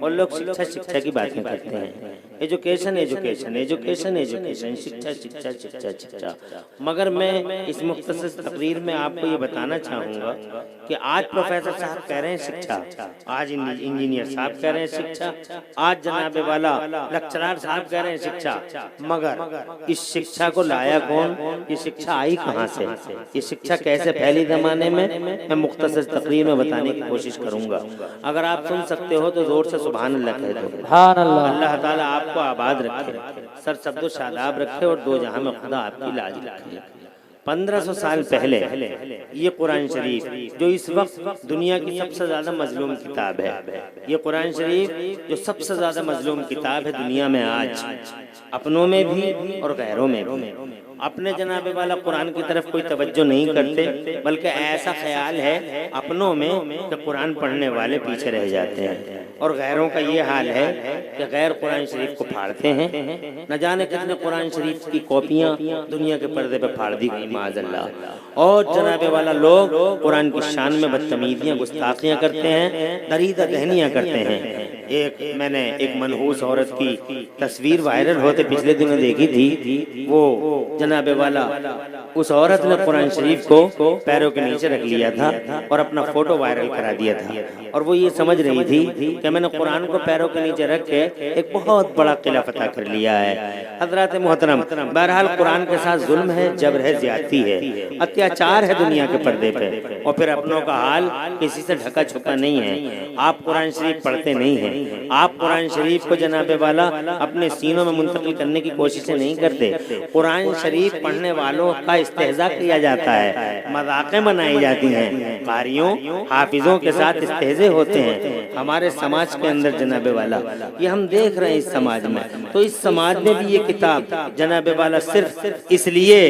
اور لوگ شکشا شکشا کی باتیں کرتے ہیں، ایجوکیشن ایجوکیشن ایجوکیشن ایجوکیشن، شکشا شکشا شکشا شکشا۔ مگر میں اس مختصر تقریر میں آپ کو یہ بتانا چاہوں گا کہ آج پروفیسر صاحب کہہ رہے ہیں شکشا، آج انجینئر صاحب کہہ رہے ہیں شکشا، آج جناب والا لیکچرار صاحب کہہ رہے ہیں شکشا، مگر اس شکشا کو لایا کون؟ یہ شکشا آئی کہاں سے؟ یہ شکشا کیسے پھیلی زمانے میں مختصر تقریر میں بتانے کی کوشش کروں گا۔ اگر آپ سن سکتے ہو تو زور سے سبحان اللہ کہہ دو۔ سبحان اللہ۔ اللہ تعالیٰ آپ کو آباد رکھے، سر سبز و شاداب رکھے، اور دو جہاں میں خدا آپ کی لاج رکھے۔ 1500 سال پہلے یہ قرآن شریف جو اس وقت دنیا کی سب سے زیادہ مظلوم کتاب ہے، یہ قرآن شریف جو سب سے زیادہ مظلوم کتاب ہے دنیا میں آج، اپنوں میں بھی اور غیروں میں بھی، اپنے جناب والا قرآن کی طرف کوئی توجہ نہیں کرتے، بلکہ ایسا خیال ہے اپنوں میں کہ قرآن پڑھنے والے پیچھے رہ جاتے ہیں، اور غیروں کا یہ حال ہے کہ غیر قرآن شریف کو پھاڑتے ہیں۔ نہ جانے کتنے قرآن شریف کی کاپیاں دنیا کے پردے پہ پھاڑ دی گئی معاذ اللہ، اور جناب والا لوگ قرآن کی شان میں بدتمیزیاں گستاخیاں کرتے ہیں، دریدہ دہنیاں کرتے ہیں۔ میں نے ایک منحوس عورت کی تصویر وائرل ہوتے پچھلے دنوں دیکھی تھی، وہ جناب والا اس عورت نے قرآن شریف کو پیروں کے نیچے رکھ لیا تھا اور اپنا فوٹو وائرل کرا دیا تھا، اور وہ یہ سمجھ رہی تھی کہ میں نے قرآن کو پیروں کے نیچے رکھ کے ایک بہت بڑا قلعہ فتح کر لیا ہے۔ حضرات محترم، بہرحال قرآن کے ساتھ ظلم ہے، جبر ہے، زیادتی ہے، اتیاچار ہے دنیا کے پردے پہ، اور پھر اپنوں کا حال کسی سے ڈھکا چھپا نہیں ہے۔ آپ قرآن شریف پڑھتے نہیں ہیں، آپ قرآن شریف کو جناب والا اپنے سینوں میں منتقل کرنے کی کوششیں نہیں کرتے، قرآن شریف پڑھنے والوں کا استہزاء کیا جاتا ہے، مذاقیں بنائی جاتی ہیں، قاریوں حافظوں کے ساتھ استہزے ہوتے ہیں ہمارے سماج کے اندر جناب والا، یہ ہم دیکھ رہے ہیں اس سماج میں۔ تو اس سماج میں بھی یہ کتاب جناب والا صرف اس لیے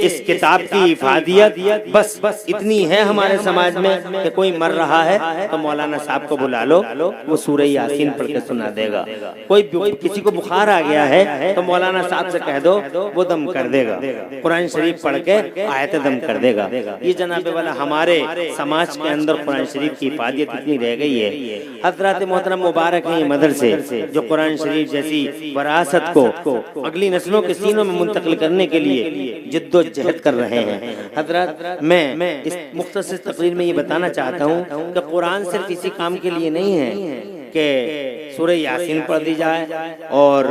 اس کتاب کی افادیت بس اتنی ہے ہمارے سماج میں کہ کوئی مر رہا ہے تو مولانا صاحب کو بلا لو، وہ سورہ یاسین پڑھ کے سنا دے گا، کوئی کسی کو بخار آ گیا ہے تو مولانا صاحب سے کہہ دو، وہ دم کر دے گا، قرآن شریف پڑھ کے آیت دم کر دے گا۔ یہ جناب والا ہمارے سماج کے اندر قرآن شریف کی افادیت اتنی رہ گئی ہے۔ حضرات محترم، مبارک ہیں یہ مدرسے جو قرآن شریف جیسی وراثت کو اگلی نسلوں کے سینوں میں منتقل کرنے کے لیے جد و جہد کر رہے ہیں۔ حضرات، میں اس مختصر تقریر میں یہ بتانا چاہتا ہوں کہ قرآن صرف اسی کام کے لیے نہیں ہے کہ سورہ یاسین پڑھ دی جائے اور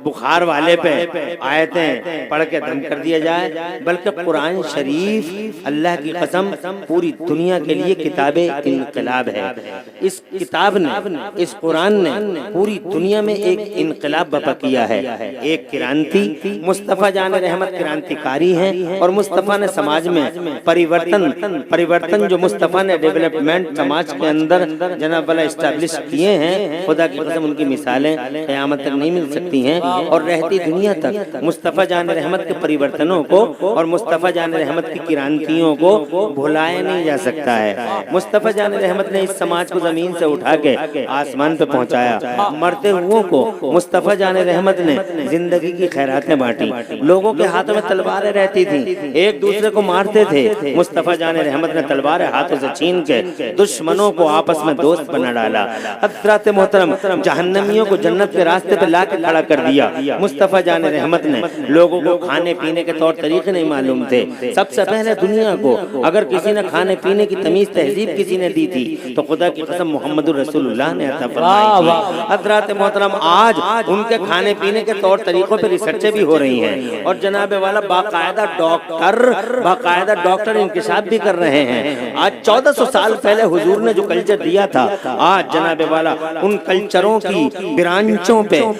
بخار والے پہ آیتیں پڑھ کے دم کر دیا جائے، بلکہ قرآن شریف اللہ کی قسم پوری دنیا کے لیے کتاب انقلاب ہے۔ اس کتاب نے، اس قرآن نے پوری دنیا میں ایک انقلاب برپا کیا ہے، ایک کرانتی۔ مصطفیٰ جان رحمت کرانتی کاری ہیں، اور مصطفیٰ نے سماج میں پریورتن جو مصطفیٰ نے ڈیولپمنٹ سماج کے اندر جناب والا اسٹیبلش کیے ہیں، خدا کی قسم ان کی مثالیں قیامت تک نہیں مل سکتی ہیں، اور رہتی دنیا تک مصطفیٰ جان رحمت کے پریورتنوں کو اور مصطفیٰ جان رحمت کی کرانتیوں کو بھلایا نہیں جا سکتا ہے۔ مصطفیٰ جان رحمت نے اس سماج کو زمین سے اٹھا کے آسمان پہ پہنچایا، مرتے ہوئوں کو مصطفیٰ جان رحمت نے زندگی کی خیراتیں بانٹی، لوگوں کے ہاتھوں میں تلواریں رہتی تھیں، ایک دوسرے کو مارتے تھے، مصطفیٰ جان رحمت نے تلواریں ہاتھوں سے چھین کے دشمنوں کو آپس میں دوست بنا ڈالا۔ حضرات محترم، جہنمیوں کو جنت کے راستے پہ لا کے کھڑا کر دیا۔ مصطفیٰ جان رحمت نے لوگوں کو کھانے پینے کے طور طریقے نہیں معلوم تھے، سب سے پہلے دنیا کو اگر کسی نے کھانے پینے کی تمیز تہذیب کسی نے دی تھی تو خدا کی قسم محمد الرسول اللہ نے عطا فرمائی تھی۔ حضرات محترم، آج ان کے کھانے پینے کے طور طریقوں پہ ریسرچیں بھی ہو رہی ہیں، اور جناب والا باقاعدہ ڈاکٹر انکشاف بھی کر رہے ہیں۔ آج 1400 سال پہلے حضور نے جو کلچر دیا تھا، آج جناب والا ان کلچروں کی برانچوں پہ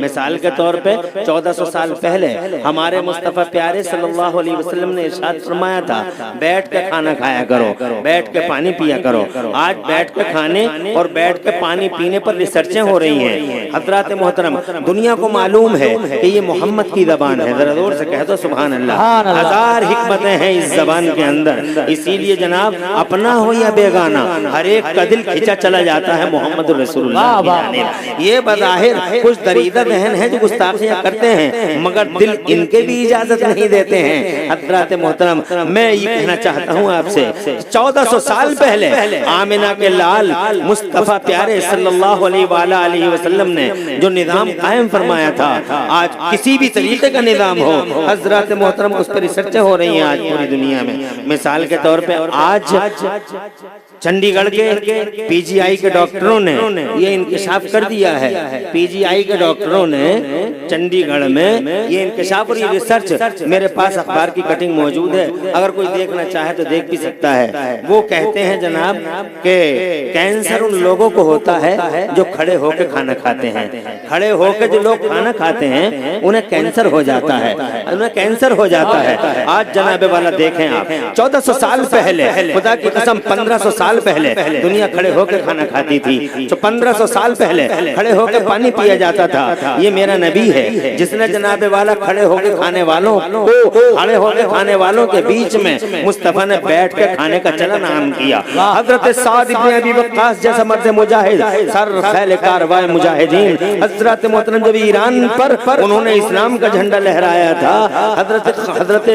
مثال کے طور پہ 1400 سال پہلے ہمارے مصطفیٰ پیارے صلی اللہ علیہ وسلم نے ارشاد فرمایا تھا، بیٹھ کے کھانا کھایا کرو، بیٹھ کے پانی پیا کرو۔ آج بیٹھ کے کھانے اور بیٹھ کے پانی پینے پر ریسرچیں ہو رہی ہیں۔ حضرات محترم، دنیا کو معلوم ہے کہ یہ محمد کی زبان ہے، ذرا زور سے کہہ دو سبحان اللہ۔ ہزار حکمتیں ہیں اس زبان کے اندر، اسی لیے جناب اپنا ہو یا بیگانہ، ہر ایک کا دل کھینچا چلا جاتا ہے محمد الرسول اللہ کی جانب۔ یہ بظاہر کچھ دریدہ ذہن ہیں جو گستاخیاں کرتے ہیں مگر دل ان کے بھی اجازت نہیں دیتے ہیں۔ حضرات محترم میں یہ کہنا چاہتا ہوں آپ سے 1400 سال پہلے آمنہ کے لال مصطفیٰ پیارے صلی اللہ علیہ وسلم نے جو نظام قائم فرمایا تھا، آج کسی بھی طریقے کا نظام ہو حضرات محترم اس پر ریسرچیں ہو رہی ہیں آج پوری دنیا میں۔ مثال کے طور پہ آج چنڈی گڑھ کے پی جی آئی کے ڈاکٹروں نے یہ انکشاف کر دیا ہے، پی جی آئی کے ڈاکٹروں نے چنڈی گڑھ میں یہ انکشاف اور یہ ریسرچ، میرے پاس اخبار کی کٹنگ موجود ہے، اگر کوئی دیکھنا چاہے تو دیکھ بھی سکتا ہے۔ وہ کہتے ہیں جناب کہ کینسر ان لوگوں کو ہوتا ہے جو کھڑے ہو کے کھانا کھاتے ہیں، کھڑے ہو کے جو لوگ کھانا کھاتے ہیں انہیں کینسر ہو جاتا ہے، انہیں کینسر ہو جاتا ہے۔ آج جناب والا دیکھیں آپ 1400 سال پہلے، خدا کی قسم 1500 سال پہلے دنیا کھڑے ہو کے کھانا کھاتی تھی، جو 1500 سال پہلے کھڑے ہو کے پانی پیا جاتا تھا۔ یہ میرا نبی ہے جس نے جناب والا کھڑے ہو کے کھانے والوں کو، کھڑے ہو کے کھانے والوں کے بیچ میں مصطفیٰ نے بیٹھ کے کھانے کا چلن عام کیا۔ حضرت سعد بن ابی وقاص جیسا مرد مجاہد، سر خیل کارواں مجاہدین، حضرت محترم جب ایران پر انہوں نے اسلام کا جھنڈا لہرایا تھا، حضرت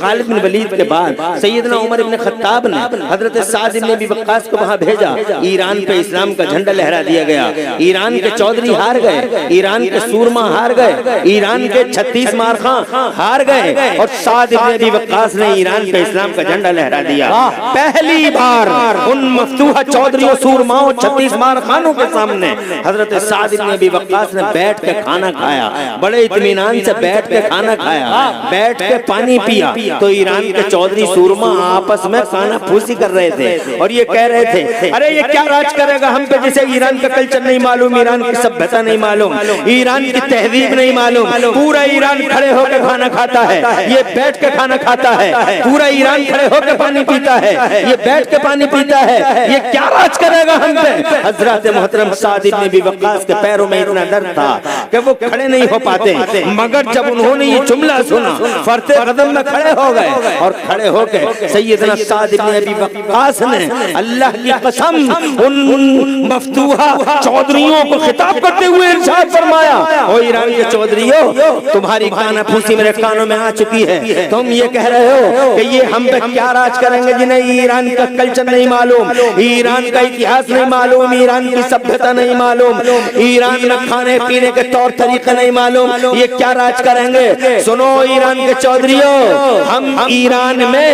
خالد بن ولید کے بعد سیدنا عمر بن خطاب نے حضرت سعد بن ابی وقاص کو وہاں بھیجا، ایران پہ اسلام کا جھنڈا لہرا دیا گیا۔ ایران کے چودھری ہار گئے، ایران کے سورما ہار گئے، ایران کے 36 مارخاں ہار گئے، اور سعد بن ابی وقاص نے ایران پہ اسلام کا جھنڈا لہرا دیا۔ پہلی بار ان مفتوحہ چودھریوں، سورماؤں، 36 مارخانوں کے سامنے حضرت سعد بن ابی وقاص نے بیٹھ کے کھانا کھایا، بڑے اطمینان سے بیٹھ کے کھانا کھایا، بیٹھ کے پانی پیا، تو ایران کے چودھری سورما آپس میں کھانا پھوسی کر رہے تھے اور یہ کہہ رہے تھے ارے یہ کیا راج کرے گا ہم پہ، جسے ایران کا کلچر نہیں معلوم، ایران کی سبھیتا نہیں معلوم، ایران کی تہذیب نہیں معلوم، پورا ایران کھڑے ہو کے کھانا کھاتا ہے، یہ بیٹھ کے کھانا کھاتا ہے، پورا ایران کھڑے ہو کے پانی پیتا ہے، یہ بیٹھ کے پانی پیتا ہے، یہ کیا راج کرے گا ہم پہ۔ حضرت محترم سعد بن ابی وقاص کے پیروں میں اتنا درد تھا کہ وہ کھڑے نہیں ہو پاتے، مگر جب انہوں نے یہ جملہ سنا فرتے قدم میں کھڑے ہو گئے، اور کھڑے ہو کے سیدنا سعد بن ابی وقاص نے اللہ کی قسم ان مفتوحہ چودھریوں کو خطاب کرتے ہوئے ارشاد فرمایا، او ایران کے چودھریوں، تمہاری کھانا پھوسی میرے کانوں میں آ چکی ہے، تم یہ کہہ رہے ہو کہ یہ ہم پہ کیا راج کریں گے جنہیں ایران کا کلچر نہیں معلوم، ایران کا اتہاس نہیں معلوم، ایران کی سبھیتا نہیں معلوم، ایران میں کھانے پینے کے طور طریقے نہیں معلوم، یہ کیا راج کریں گے۔ سنو ایران کے چودھریوں، ہم ایران میں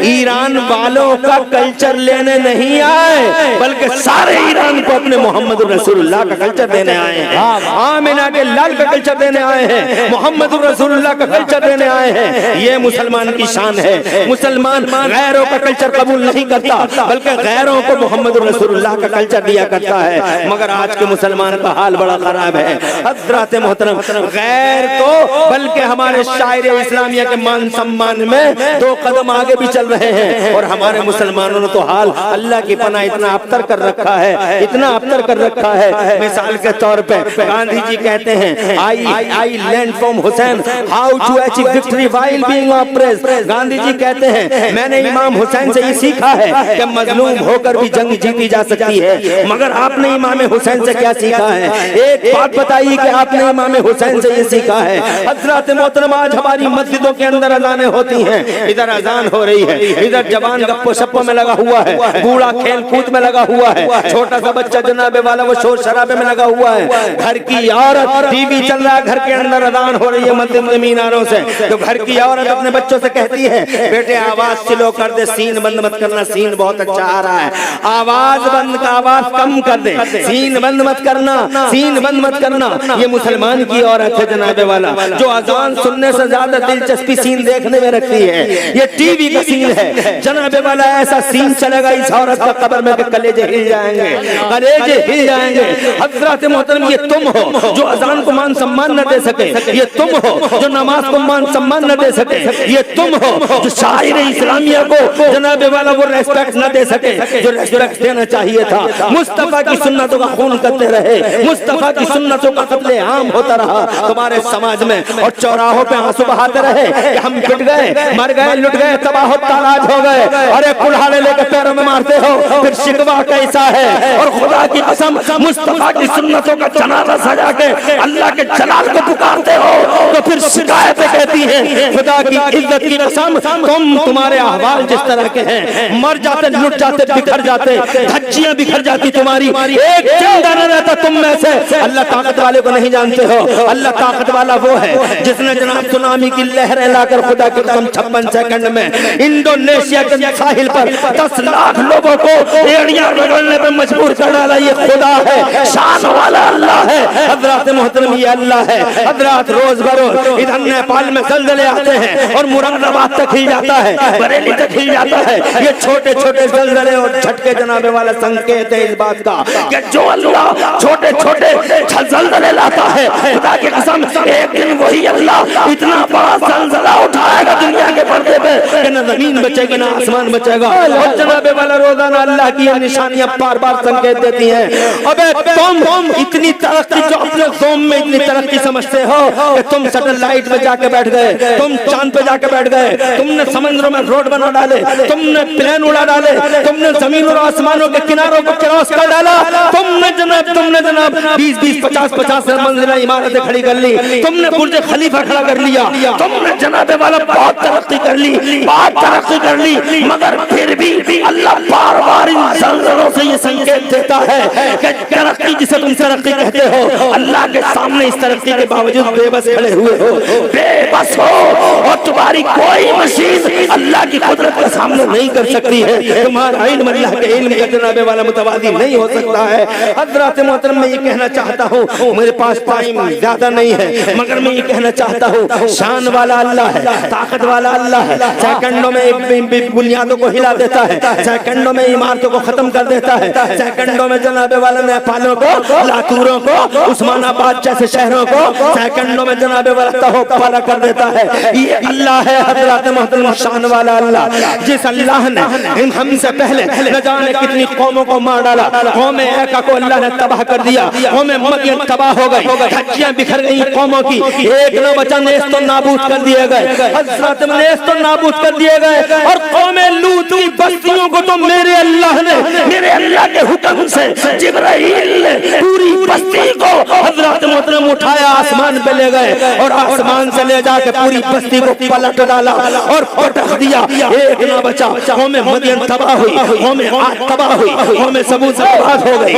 ایران والوں کا کلچر لینے نہیں آئے، بلکہ سارے ایران کو اپنے محمد رسول اللہ کا کلچر دینے آئے ہیں، آمنہ کے لال کا کلچر دینے آئے ہیں، محمد رسول اللہ کا کلچر دینے آئے ہیں۔ یہ مسلمان کی شان ہے، مسلمان غیروں کا کلچر قبول نہیں کرتا بلکہ غیروں کو محمد رسول اللہ کا کلچر دیا کرتا ہے، مگر آج کے مسلمان کا حال بڑا خراب ہے۔ حضرات محترم غیر تو بلکہ ہمارے شاعر اسلامیہ کے مان سمان میں 2 قدم آگے بھی چل رہے ہیں، اور ہمارے مسلمانوں نے تو حال اللہ کی پناہ اتنا ابتر کر رکھا ہے، اتنا ابتر کر رکھا ہے۔ مثال کے طور پہ گاندھی جی کہتے ہیں I learned from Hussein how to achieve victory while being oppressed۔ Gandhi جی کہتے ہیں میں نے امام حسین سے یہ سیکھا ہے کہ مظلوم ہو کر بھی جنگ جیتی جا سکتی ہے، مگر آپ نے امام حسین سے کیا سیکھا ہے؟ ایک بات بتائیے کہ آپ نے امام حسین سے یہ سیکھا ہے۔ حضرات محترم آج ہماری مسجدوں کے اندر اذانیں ہوتی ہیں، ادھر اذان ہو رہی ہے، ادھر جوان گپوں شپوں میں لگا ہوا ہے، بوڑھا کھیل کود میں لگا ہوا ہے، چھوٹا سا بچہ جناب والا وہ شور شرابے میں لگا ہوا ہے، گھر کی عورت ٹی وی چل رہا ہے، گھر کے اندر اذان ہو رہی ہے مسجد میناروں سے، تو گھر کی عورت اپنے بچوں سے کہتی ہے بیٹے آواز سلو کر دے، سین بند مت کرنا، سین بہت اچھا آ رہا ہے، آواز بند کا آواز کم کر دے، سین بند مت کرنا، سین بند مت کرنا۔ یہ مسلمان کی عورت ہے جناب والا جو اذان سننے سے زیادہ دلچسپی سین دیکھنے میں رکھتی ہے، یہ ٹی وی کا سین ہے جناب والا، ایسا سین چلے گا اس عورت کا قبر میں کہ کلیجے ہل جائیں گے، کلیجے ہل جائیں گے۔ حضرات محترم یہ تم ہو جو اذان کو مان سمان نہ دے سکے، یہ تم ہو جو نماز کو مان سمان نہ دے سکے، یہ تم ہو جو شاعر اسلامیہ کو جناب والا وہ ریسپیکٹ نہ دے سکے جو ریسپیکٹ دینا چاہیے تھا۔ مصطفیٰ کی سنتوں کا خون کرتے رہے، مصطفیٰ کی سنتوں کا قتل عام ہوتا رہا تمہارے سماج میں، اور چوراہوں پہ آنسو بہاتے رہے کہ ہم ٹوٹ گئے، مر گئے، لٹ گئے، تباہ و تاراج ہو گئے، ارے کلہاڑے لے کے پیروں میں مارتے ہو، پھر شکوہ کیسا ہے؟ اور خدا کی قسم مصطفیٰ کی سنتوں کا جنازہ سجا کے اللہ کے جلال کو پکارتے ہو تو پھر شکایتیں کہتی ہیں خدا کی عزت کی قسم تمہارے احوال جس طرح کے ہیں، مر جاتے، لٹ جاتے، بکھر جاتے، دھجیاں بکھر جاتی تمہاری، ایک زندہ نہ رہتا تم میں سے۔ اللہ طاقت والے کو نہیں جانتے ہو، اللہ طاقت والا وہ ہے جس نے جناب سونامی کی لہریں لا کر خدا کی قسم 56 سیکنڈ میں انڈونیشیا کے ساحل پر 10 لاکھ لوگوں کو ایڑیاں رگڑنے پہ مجبور کر ڈالا۔ یہ خدا ہے، شان والا اللہ ہے۔ حضرات محترم یہ اللہ ہے۔ حضرات روز بروز ادھر نیپال میں زلزلے آتے ہیں اور مرغداباد تک ہی جاتا ہے، بریلی تک ہی جاتا ہے۔ یہ چھوٹے چھوٹے زلزلے اور جھٹکے جناب والا سنکیت ہے اس بات کا کہ جو اللہ چھوٹے چھوٹے زلزلے لاتا ہے، خدا کی قسم ایک دن وہی اللہ اتنا بڑا زلزلہ اٹھائے گا دنیا کے پردے پہ کہ نہ زمین بچے گی نہ آسمان بچے گا۔ اور جناب والا روزانہ اللہ کی یہ نشانیاں بار بار سنکیت دیتی ہیں۔ ابے تم اتنی ترقی جو اپنے قوم میں اتنی ترقی سمجھتے ہو کہ تم سیٹلائٹ میں جا کے بیٹھ گئے، تم چاند پہ جا کے بیٹھ گئے، تم نے سمندروں میں روڈ بنا ڈالے، تم نے پلین اڑا ڈالے، تم نے زمین اور آسمانوں کے کناروں کو کراس کر ڈالا، تم نے جناب 20-50 منزلہ عمارتیں کھڑی کر لی، تم نے برج خلیفہ کھڑا کر لیا، تم نے جناب والا بہت ترقی کر لی، بہت ترقی کر لی، مگر پھر بھی اللہ بار بار ان زلزلوں سے یہ سنکیت دیتا ہے کہ ترقی جسے تم ترقی کہتے ہو، اللہ کے سامنے اس ترقی کے باوجود بے بس کھڑے ہوئے ہو، بے بس ہو، اور تمہاری کوئی مشین اللہ کی قدرت کے سامنے نہیں کر سکتی ہے، تمہارا علم اللہ کے علم کا جناب والا متوازی نہیں ہو سکتا ہے۔ حضرات محترم میں یہ کہنا چاہتا ہوں، میرے پاس ٹائم زیادہ نہیں ہے مگر میں یہ کہنا چاہتا ہوں، شان والا اللہ ہے، طاقت والا اللہ ہے، سیکنڈوں میں بنیادوں کو ہلا دیتا ہے، سیکنڈوں میں عمارتوں کو ختم کر دیتا ہے، سیکنڈوں میں جناب والا نیپالوں کو، لاتوروں کو، عثمان آباد جیسے شہروں کو سیکنڈوں میں جناب والا تہو پارا کر دیتا ہے۔ یہ اللہ ہے حضرات محترم، شان والا اللہ، جس اللہ نے ہم سے پہلے نہ جانے کتنی قوموں کو مار ڈالا، قوم ایکا کو اللہ نے تباہ کر دیا، قوم مدین تباہ ہو گئی، دھجیاں بکھر گئی قوموں کی، ایک نہ بچا، نیست و نابود کر دیے گئے، حضرات نیست و نابود کر دیے گئے، اور قوم لوط کی بستیوں کو تو میرے اللہ نے، میرے اللہ کے حکم سے جبرائیل نے پوری بستی کو حضرات محترم اٹھایا، آسمان پہ لے گئے اور آسمان سے لے جا کے پوری بستی کو پلٹ ڈالا اور پٹخ دیا، ایک نہ بچا۔ قوم مدین تباہ ہوئی، قوم عاد تباہ ہوئی، قوم سمود برباد ہو گئی،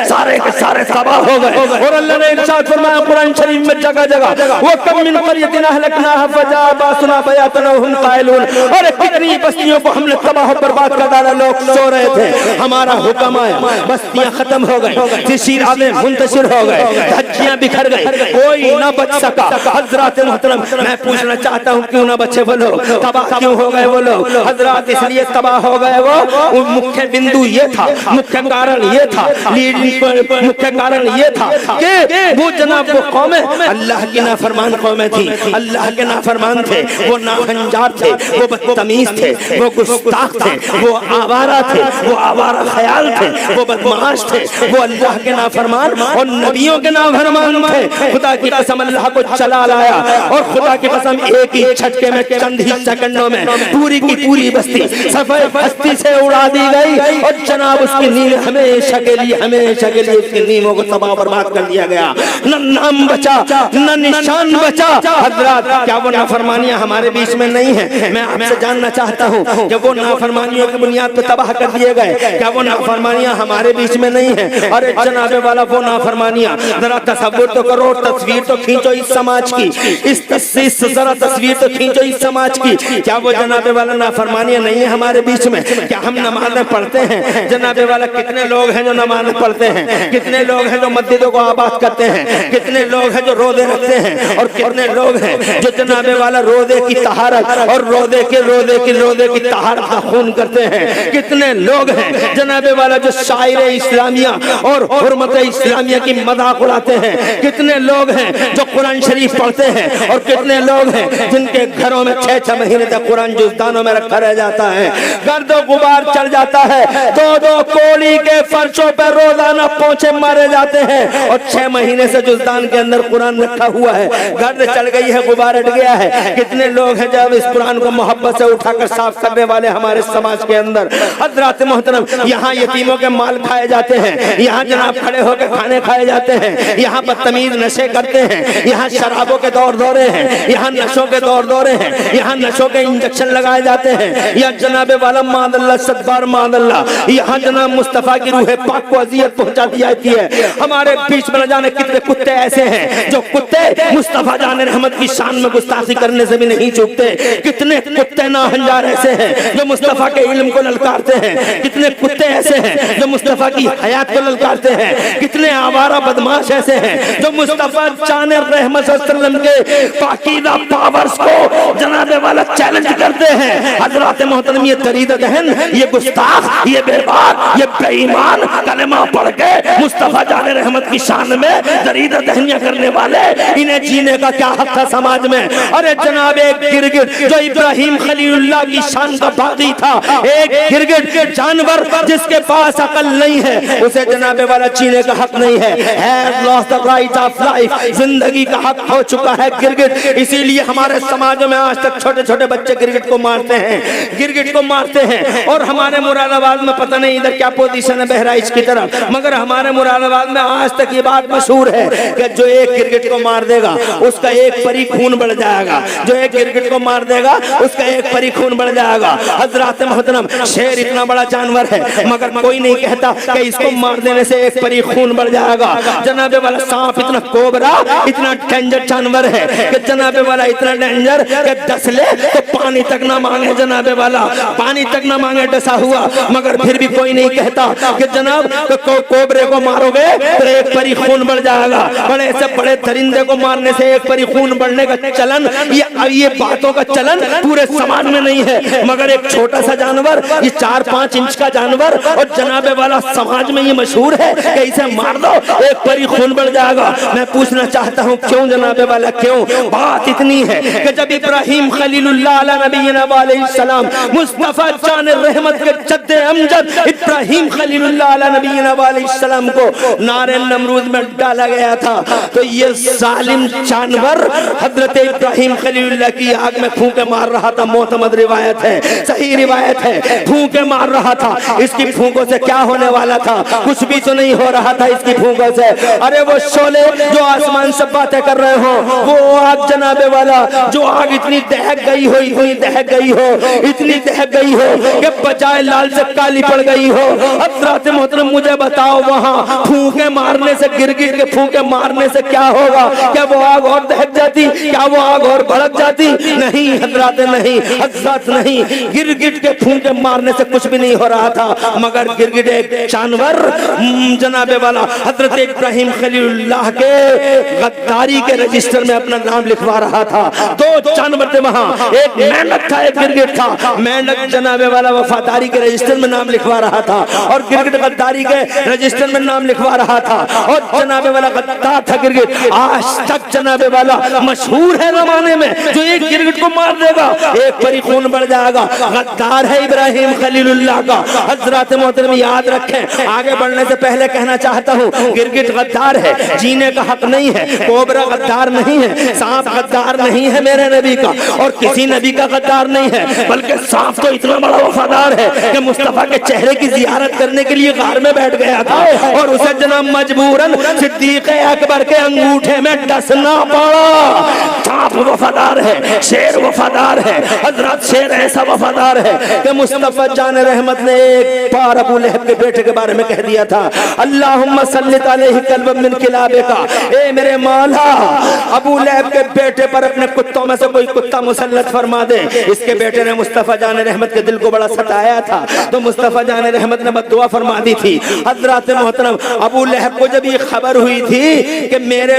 سارے کے سارے تباہ ہو گئے۔ اور اللہ نے ارشاد فرمایا قرآن شریف میں جگہ جگہ، وَكَمْ مِنْ قَرْيَةٍ أَهْلَكْنَاهَا فَجَاءَ بَأْسُنَا بَيَاتًا وَهُمْ قَائِلُونَ، اور کتنی بستیوں کو ہم نے تباہ و برباد کر ڈالا، لوگ سو رہے تھے، ہمارا حکم آیا، بستیاں ختم ہو گئی، جزیرے منتشر ہو گئے، دھجیاں بکھر گئی، کوئی نہ بچ سکا۔ حضرات محترم میں پوچھنا چاہتا ہوں کیوں نہ بچے وہ لوگ، تباہ کیوں ہو گئے وہ لوگ؟ حضرات اس لیے تباہ ہو گئے وہ مکھیہ بندو یہ تھا، مکھیہ کارن یہ تھا، مکھیہ کارن یہ تھا کہ وہ جناب وہ قومیں اللہ کی نافرمان قومیں تھی، اللہ کے نافرمان تھے، وہ ناہنجار تھے، وہ بدتمیز تھے، وہ گستاخ تھے، وہ آوارہ تھے، وہ آوارہ خیال تھے، وہ بدمعاش تھے، وہ اللہ کے نافرمان اور نبیوں کے نافرمان تھے۔ خدا کی قسم اللہ کو چلا لایا اور خدا کی قسم ایک ہی جھٹکے میں چند ہی سیکنڈوں میں پوری کی پوری بستی صفحہ بستی سے اڑا دی گئی، اور جناب اس کی نیند ہمیشہ کے لیے اس کی نیموں کو تباہ برباد کر دیا گیا، نہ نام بچا نہ نشان بچا۔ حضرات کیا وہ نافرمانیاں ہمارے بیچ میں نہیں ہیں؟ میں آپ سے جاننا چاہتا ہوں کہ وہ نافرمانیوں کی بنیاد پہ تباہ کر دیے گئے، کیا وہ نافرمانیاں ہمارے بیچ میں نہیں ہیں؟ اور جناب والا وہ نافرمانیاں ذرا تصور تو کرو، تصویر تو کھینچو اس سماج کی، اس ذرا تصویر تو کھینچو اس سماج کی، کیا وہ جناب والا نافرمانیاں نہیں ہیں ہمارے بیچ میں؟ کیا ہم نمازیں پڑھتے ہیں؟ جناب والا کتنے لوگ ہیں جو نمازیں پڑھتے ہیں؟ کتنے لوگ ہیں جو مسجدوں کو آباد کرتے ہیں؟ کتنے لوگ ہیں جو روزے رکھتے ہیں؟ اور کتنے لوگ ہیں جو جناب والا روزے کی طہارت اور روزے کی طہارت کا خون کرتے ہیں؟ کتنے لوگ ہیں جناب والا جو شاعر اسلامیہ اور حرمت اسلامیہ کی مذاق اڑاتے ہیں؟ کتنے لوگ ہیں جو قرآن شریف پڑھتے ہیں؟ اور کتنے لوگ ہیں جن کے گھروں میں 6 مہینے تک قرآن جزدانوں میں رکھا رہ جاتا ہے، گرد و غبار چڑھ جاتا ہے، 2 کوڑی چوری کے فرشوں پہ روزانہ پونچھے مارے جاتے ہیں اور 6 مہینے سے جزدان کے اندر قرآن رکھا ہوا ہے، گرد چڑھ گئی ہے، غبار اٹھ گیا ہے۔ کتنے لوگ ہیں جب اس قرآن کو محبت سے اٹھا کر صاف کرنے والے ہمارے سماج کے اندر۔ حضرات محترم، یہاں یتیموں کے مال کھائے جاتے ہیں، یہاں جناب کھڑے ہو کے کھانے کھائے جاتے ہیں، یہاں بدتمیز نشے کرتے ہیں، یہاں شرابوں کے دور دورے ہیں، یہاں نشوں کے دور دورے ہیں، یہاں نشوں کے انجیکشن لگائے جاتے ہیں، یا جناب والا معاذ اللہ صدبار معاذ اللہ، یہاں جناب مصطفیٰ کی روح پاک کو اذیت پہنچا دی جاتی ہے۔ ہمارے بیچ میں نہ جانے کتنے کتے ایسے ہیں جو کتے مصطفیٰ جان رحمت کی شان میں گستاخی کرنے سے بھی نہیں چوکتے، کتنے کتے ناہنجار ایسے ہیں جو مصطفیٰ کے علم کو للکارتے ہیں، کتنے کتے ایسے ہیں جو مصطفیٰ کی حیات کو للکارتے ہیں، کتنے آوارہ بدماش ایسے ہیں جو مصطفیٰ جان رحمت صلی اللہ علیہ وسلم کے پاکیزہ پاورز کو جناب والا چیلنج کرتے ہیں۔ حضرات محترم، یہ درید دہن، یہ گستاخ، یہ بے باک، یہ بے ایمان کلمہ پڑھ کے مصطفیٰ جان رحمت کی شان میں درید دہنیاں کرنے والے، انہیں جینے کا کیا حق تھا سماج میں؟ ارے جناب ایک گرگٹ جو ابراہیم خلیل اللہ کی شان کا باغی تھا، ایک گرگٹ جانور جس کے پاس عقل نہیں ہے، اسے جناب والا چینے کا حق نہیں ہے۔ has lost the right of life، زندگی کا حق ہو چکا ہے گرگٹ۔ اسی لیے ہمارے سماج میں آج تک چھوٹے چھوٹے بچے گرگٹ کو مارتے ہیں، گرگٹ کو مارتے ہیں۔ اور ہمارے مراد آباد میں پتہ نہیں ادھر کیا پوزیشن ہے بہرائچ کی طرف، مگر ہمارے مراد آباد میں آج تک یہ بات مشہور ہے کہ جو ایک گرگٹ کو مار دے گا اس کا ایک پری خون بڑھ جائے گا، جو ایک گرگٹ کو مار دے گا اس کا ایک پری خون بڑھ جائے گا۔ حضرات محترم، شیر اتنا بڑا جانور ہے مگر کوئی نہیں کہتا کہ اس کو مار دینے سے ایک پری خون بڑھ جائے گا۔ جناب والا سانپ اتنا کوبرا، اتنا ڈینجر جانور ہے کہ جناب والا اتنا ڈینجر کہ ڈس لے تو پانی تک نہ مانگے، جناب والا پانی تک نہ مانگے ڈسا ہوا، مگر پھر بھی کوئی نہیں کہتا کہ جناب کوبرے کو مارو گے تو ایک پری خون بڑھ جائے گا۔ بڑے سے بڑے درندے کو مارنے سے ایک پری خون بڑھنے کا چلن، یہ باتوں کا چلن پورے سماج میں نہیں ہے، مگر ایک چھوٹا سا جانور، یہ 4-5 انچ کا جانور، اور جناب والا سماج میں یہ مشہور ہے کہ اسے مار دو ایک پری خون بڑھ جائے گا۔ میں پوچھنا چاہتا ہوں کیوں جناب والا، کیوں؟ بات اتنی ہے کہ جب ابراہیم خلیل اللہ علیہ نبینا علیہ السلام مصطفیٰ جان رحمت کے جد امجد ابراہیم خلیل اللہ علیہ نبینا علیہ السلام کو نار نمرود میں ڈالا گیا تھا، تو یہ ظالم جانور حضرت ابراہیم خلیل اللہ کی آگ میں پھونکے مار رہا تھا۔ معتمد روایت ہے، صحیح روایت ہے، پھونکے مار رہا تھا۔ اس کی پھونکوں سے کیا ہونے والا تھا؟ کچھ بھی تو نہیں ہو رہا تھا اس کی پھونکوں سے۔ ارے وہ شعلے جو آسمان سے باتیں کر رہے ہوں، وہ آگ جناب والا جو آگ اتنی دہک گئی ہو، اتنی دہک گئی ہو، اتنی دہک گئی ہو کہ بجائے لال سے کالی پڑ گئی ہو۔ حضرات محترم مجھے بتاؤ وہاں پھونکے مارنے سے، گرگٹ کے پھونکے مارنے سے کیا ہوگا؟ کیا وہ آگ اور دہک جاتی؟ کیا وہ آگ اور بھڑک جاتی؟ نہیں حضرات، نہیں حضرات، نہیں۔ گرگٹ کے پھونکے مارنے سے کچھ بھی نہیں ہو رہا تھا، مگر گرگٹ ایک جانور جناب والا حضرت ابراہیم خلیل اللہ کے غداری کے رجسٹر میں اپنا نام لکھوا رہا تھا۔ 2 جانور تھے وہاں، ایک مینڈک تھا، ایک گرگٹ تھا۔ مینڈک جناب والا وفاداری کے رجسٹر میں نام لکھوا رہا تھا اور گرگٹ غداری کے رجسٹر میں نام لکھوا رہا تھا، اور جناب والا غدار تھا گرگٹ۔ آج تک جناب والا مشہور ہے زمانے میں، جو ایک گرگٹ کو مار دے گا ایک پری خون بڑھ جائے گا، غدار ہے ابراہیم خلیل اللہ کا۔ حضرات محترم یاد رکھیں، آگے بڑھنے سے پہلے کہنا چاہتا ہوں، گرگٹ غدار ہے، جینے کا حق نہیں ہے، کوبرا غدار نہیں ہے، سانپ غدار نہیں ہے میرے نبی کا، اور کسی نبی کا غدار نہیں ہے، بلکہ سانپ تو اتنا بڑا وفادار ہے کہ مصطفیٰ کے چہرے کی زیارت کرنے کے لیے غار میں بیٹھ گیا تھا اور اسے جناب مجبوراً صدیق اکبر کے انگوٹھے میں ڈسنا پڑا۔ سانپ وفادار ہے، شیر وفادار ہے، حضرات شیر ایسا وفادار ہے کہ مصطفیٰ جان رحمت نے ایک بار ابو لہب کے بیٹے کے بارے میں کہہ دیا تھا، اللہم سلط علیہ کلبا من کلابک، اے میرے مولا ابو لہب کے بیٹے پر اپنے کتوں میں سے کوئی کتا مسلط فرما دے۔ اس کے بیٹے نے مصطفیٰ جان رحمت کے دل کو بڑا ستایا تھا، تو مصطفیٰ جان رحمت نے بد دعا فرما دی تھی۔ حضرات محترم ابو لہب کو جب یہ خبر ہوئی تھی کہ میرے